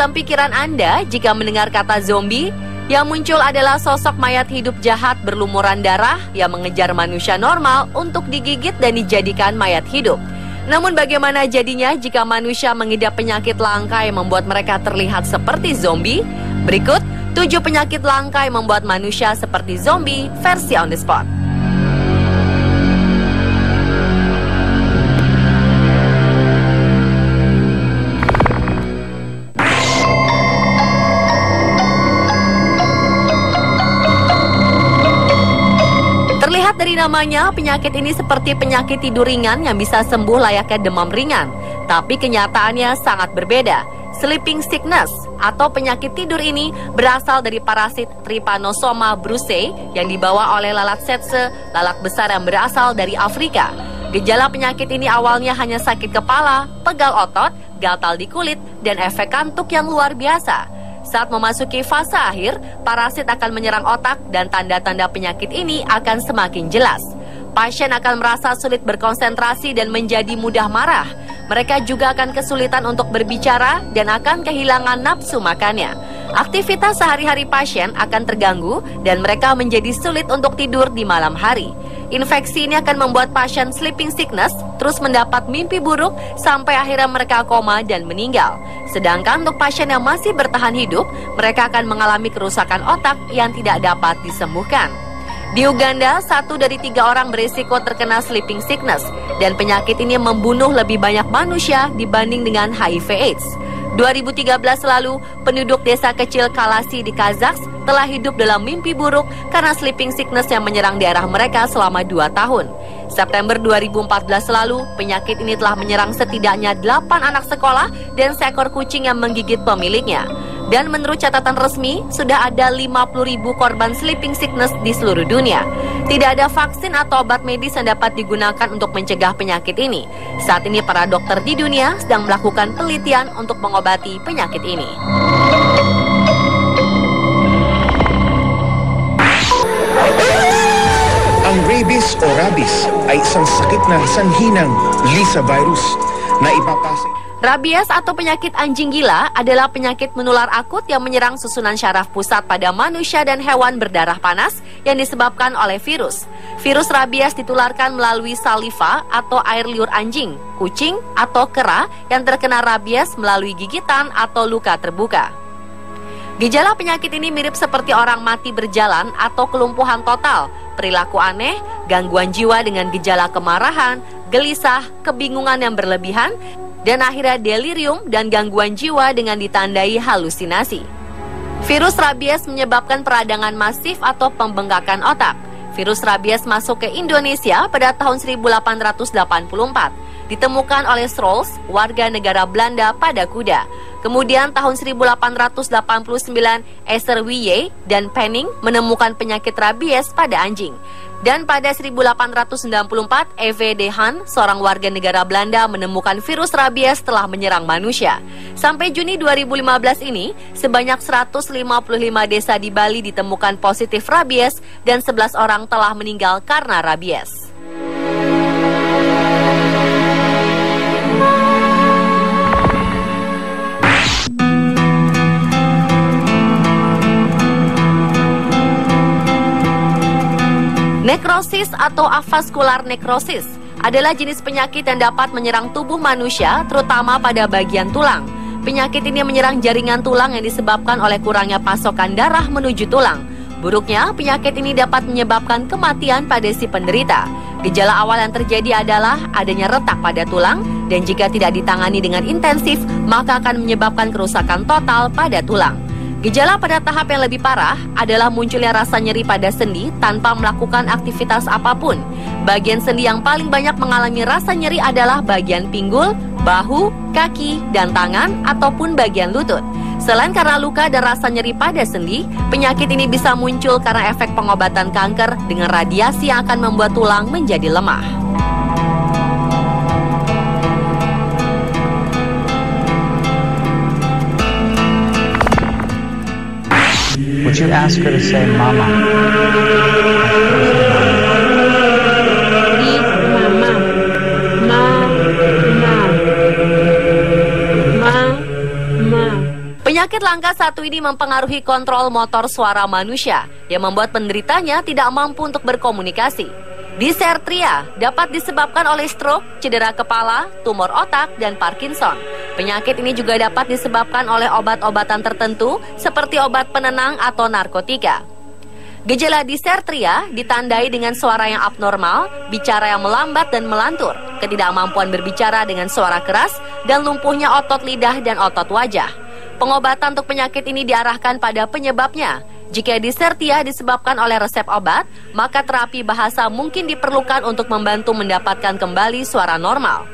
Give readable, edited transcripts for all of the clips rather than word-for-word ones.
dalam pikiran Anda jika mendengar kata zombie? Yang muncul adalah sosok mayat hidup jahat berlumuran darah yang mengejar manusia normal untuk digigit dan dijadikan mayat hidup. Namun bagaimana jadinya jika manusia mengidap penyakit langka yang membuat mereka terlihat seperti zombie? Berikut 7 penyakit langka yang membuat manusia seperti zombie versi on the spot. Terlihat dari namanya, penyakit ini seperti penyakit tidur ringan yang bisa sembuh layaknya demam ringan. Tapi kenyataannya sangat berbeda. Sleeping sickness atau penyakit tidur ini berasal dari parasit Trypanosoma brucei yang dibawa oleh lalat tsetse, lalat besar yang berasal dari Afrika. Gejala penyakit ini awalnya hanya sakit kepala, pegal otot, gatal di kulit, dan efek kantuk yang luar biasa. Saat memasuki fase akhir, parasit akan menyerang otak dan tanda-tanda penyakit ini akan semakin jelas. Pasien akan merasa sulit berkonsentrasi dan menjadi mudah marah. Mereka juga akan kesulitan untuk berbicara dan akan kehilangan nafsu makannya. Aktivitas sehari-hari pasien akan terganggu dan mereka menjadi sulit untuk tidur di malam hari. Infeksi ini akan membuat pasien sleeping sickness terus mendapat mimpi buruk sampai akhirnya mereka koma dan meninggal. Sedangkan untuk pasien yang masih bertahan hidup, mereka akan mengalami kerusakan otak yang tidak dapat disembuhkan. Di Uganda, 1 dari 3 orang berisiko terkena sleeping sickness dan penyakit ini membunuh lebih banyak manusia dibanding dengan HIV/AIDS. 2013 lalu, penduduk desa kecil Kalasi di Kazakh telah hidup dalam mimpi buruk karena sleeping sickness yang menyerang daerah mereka selama 2 tahun. September 2014 lalu, penyakit ini telah menyerang setidaknya 8 anak sekolah dan seekor kucing yang menggigit pemiliknya. Dan menurut catatan resmi, sudah ada 50.000 korban sleeping sickness di seluruh dunia. Tidak ada vaksin atau obat medis yang dapat digunakan untuk mencegah penyakit ini. Saat ini para dokter di dunia sedang melakukan penelitian untuk mengobati penyakit ini. Ang rabies o rabies ay isang sakit na sanhi ng Lissa virus na ipapasa. Rabies atau penyakit anjing gila adalah penyakit menular akut yang menyerang susunan syaraf pusat pada manusia dan hewan berdarah panas yang disebabkan oleh virus. Virus rabies ditularkan melalui saliva atau air liur anjing, kucing, atau kera yang terkena rabies melalui gigitan atau luka terbuka. Gejala penyakit ini mirip seperti orang mati berjalan atau kelumpuhan total, perilaku aneh, gangguan jiwa dengan gejala kemarahan, gelisah, kebingungan yang berlebihan, dan akhirnya delirium dan gangguan jiwa dengan ditandai halusinasi. Virus rabies menyebabkan peradangan masif atau pembengkakan otak. Virus rabies masuk ke Indonesia pada tahun 1884. Ditemukan oleh Strauss, warga negara Belanda pada kuda. Kemudian tahun 1889, Esther Wiye dan Penning menemukan penyakit rabies pada anjing. Dan pada 1894, E.V. de Haan, seorang warga negara Belanda, menemukan virus rabies telah menyerang manusia. Sampai Juni 2015 ini, sebanyak 155 desa di Bali ditemukan positif rabies dan 11 orang telah meninggal karena rabies. Nekrosis atau avaskular nekrosis adalah jenis penyakit yang dapat menyerang tubuh manusia, terutama pada bagian tulang. Penyakit ini menyerang jaringan tulang yang disebabkan oleh kurangnya pasokan darah menuju tulang. Buruknya, penyakit ini dapat menyebabkan kematian pada si penderita. Gejala awal yang terjadi adalah adanya retak pada tulang, dan jika tidak ditangani dengan intensif, maka akan menyebabkan kerusakan total pada tulang. Gejala pada tahap yang lebih parah adalah munculnya rasa nyeri pada sendi tanpa melakukan aktivitas apapun. Bagian sendi yang paling banyak mengalami rasa nyeri adalah bagian pinggul, bahu, kaki, dan tangan, ataupun bagian lutut. Selain karena luka dan rasa nyeri pada sendi, penyakit ini bisa muncul karena efek pengobatan kanker dengan radiasi yang akan membuat tulang menjadi lemah. Would you ask her to say mama? Penyakit langka satu ini mempengaruhi kontrol motor suara manusia yang membuat penderitanya tidak mampu untuk berkomunikasi. Disertria dapat disebabkan oleh stroke, cedera kepala, tumor otak, dan Parkinson. Penyakit ini juga dapat disebabkan oleh obat-obatan tertentu seperti obat penenang atau narkotika. Gejala disertria ditandai dengan suara yang abnormal, bicara yang melambat dan melantur, ketidakmampuan berbicara dengan suara keras, dan lumpuhnya otot lidah dan otot wajah. Pengobatan untuk penyakit ini diarahkan pada penyebabnya. Jika disertria disebabkan oleh resep obat, maka terapi bahasa mungkin diperlukan untuk membantu mendapatkan kembali suara normal.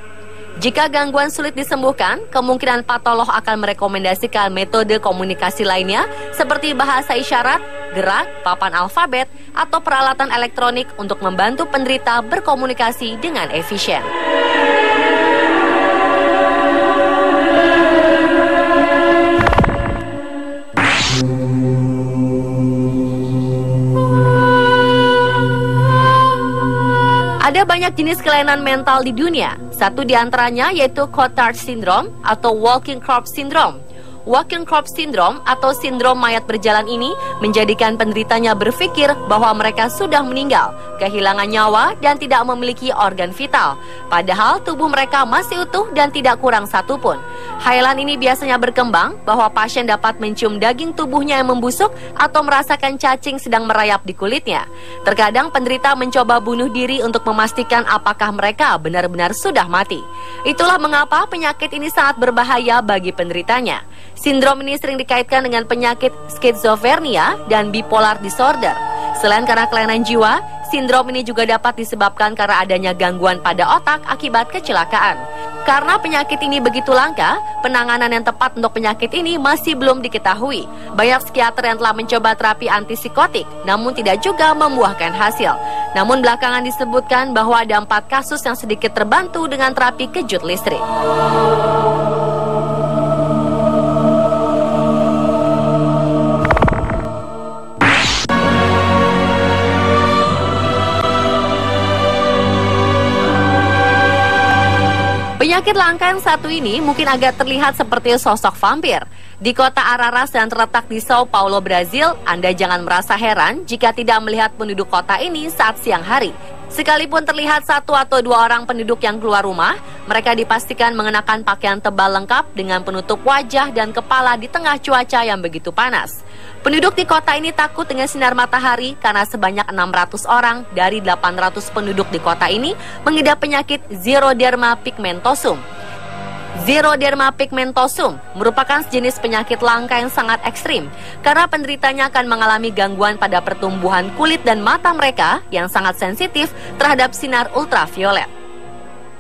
Jika gangguan sulit disembuhkan, kemungkinan patolog akan merekomendasikan metode komunikasi lainnya seperti bahasa isyarat, gerak, papan alfabet, atau peralatan elektronik untuk membantu penderita berkomunikasi dengan efisien. Ada banyak jenis kelainan mental di dunia. Satu di antaranya yaitu Cotard Syndrome atau Walking Corpse Syndrome. Walking Corpse Syndrome atau sindrom mayat berjalan ini menjadikan penderitanya berpikir bahwa mereka sudah meninggal, kehilangan nyawa, dan tidak memiliki organ vital. Padahal tubuh mereka masih utuh dan tidak kurang satupun. Hayalan ini biasanya berkembang bahwa pasien dapat mencium daging tubuhnya yang membusuk atau merasakan cacing sedang merayap di kulitnya. Terkadang penderita mencoba bunuh diri untuk memastikan apakah mereka benar-benar sudah mati. Itulah mengapa penyakit ini sangat berbahaya bagi penderitanya. Sindrom ini sering dikaitkan dengan penyakit skizofrenia dan bipolar disorder. Selain karena kelainan jiwa, sindrom ini juga dapat disebabkan karena adanya gangguan pada otak akibat kecelakaan. Karena penyakit ini begitu langka, penanganan yang tepat untuk penyakit ini masih belum diketahui. Banyak psikiater yang telah mencoba terapi antipsikotik, namun tidak juga membuahkan hasil. Namun belakangan disebutkan bahwa ada 4 kasus yang sedikit terbantu dengan terapi kejut listrik. Penyakit langka yang satu ini mungkin agak terlihat seperti sosok vampir. Di kota Araras yang terletak di Sao Paulo, Brazil, Anda jangan merasa heran jika tidak melihat penduduk kota ini saat siang hari. Sekalipun terlihat 1 atau 2 orang penduduk yang keluar rumah, mereka dipastikan mengenakan pakaian tebal lengkap dengan penutup wajah dan kepala di tengah cuaca yang begitu panas. Penduduk di kota ini takut dengan sinar matahari karena sebanyak 600 orang dari 800 penduduk di kota ini mengidap penyakit Xeroderma pigmentosum. Xeroderma pigmentosum merupakan sejenis penyakit langka yang sangat ekstrim karena penderitanya akan mengalami gangguan pada pertumbuhan kulit dan mata mereka yang sangat sensitif terhadap sinar ultraviolet.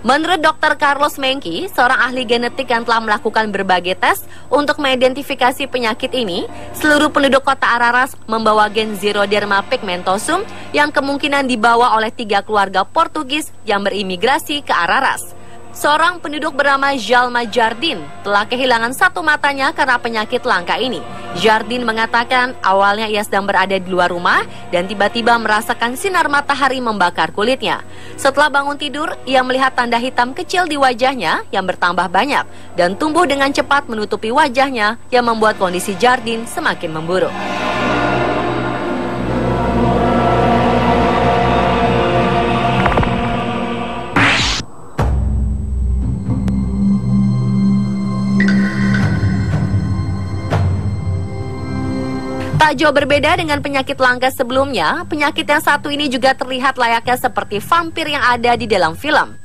Menurut Dr. Carlos Menki, seorang ahli genetik yang telah melakukan berbagai tes untuk mengidentifikasi penyakit ini, seluruh penduduk kota Araras membawa gen Xeroderma pigmentosum yang kemungkinan dibawa oleh 3 keluarga Portugis yang berimigrasi ke Araras. Seorang penduduk bernama Jalma Jardin telah kehilangan 1 matanya karena penyakit langka ini. Jardin mengatakan awalnya ia sedang berada di luar rumah dan tiba-tiba merasakan sinar matahari membakar kulitnya. Setelah bangun tidur, ia melihat tanda hitam kecil di wajahnya yang bertambah banyak dan tumbuh dengan cepat menutupi wajahnya yang membuat kondisi Jardin semakin memburuk. Tak jauh berbeda dengan penyakit langka sebelumnya, penyakit yang satu ini juga terlihat layaknya seperti vampir yang ada di dalam film.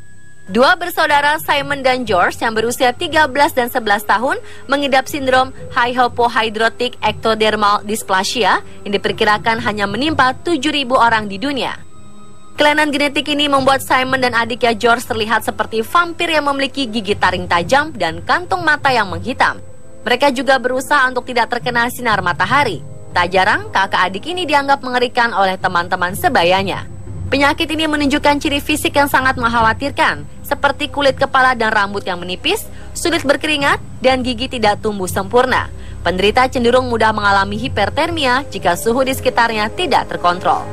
2 bersaudara Simon dan George yang berusia 13 dan 11 tahun mengidap sindrom hypohidrotic ectodermal dysplasia yang diperkirakan hanya menimpa 7.000 orang di dunia. Kelainan genetik ini membuat Simon dan adiknya George terlihat seperti vampir yang memiliki gigi taring tajam dan kantung mata yang menghitam. Mereka juga berusaha untuk tidak terkena sinar matahari. Tak jarang, kakak adik ini dianggap mengerikan oleh teman-teman sebayanya. Penyakit ini menunjukkan ciri fisik yang sangat mengkhawatirkan, seperti kulit kepala dan rambut yang menipis, sulit berkeringat, dan gigi tidak tumbuh sempurna. Penderita cenderung mudah mengalami hipertermia jika suhu di sekitarnya tidak terkontrol.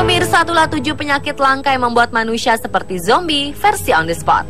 Pemirsa, itulah 7 penyakit langka yang membuat manusia seperti zombie versi on the spot.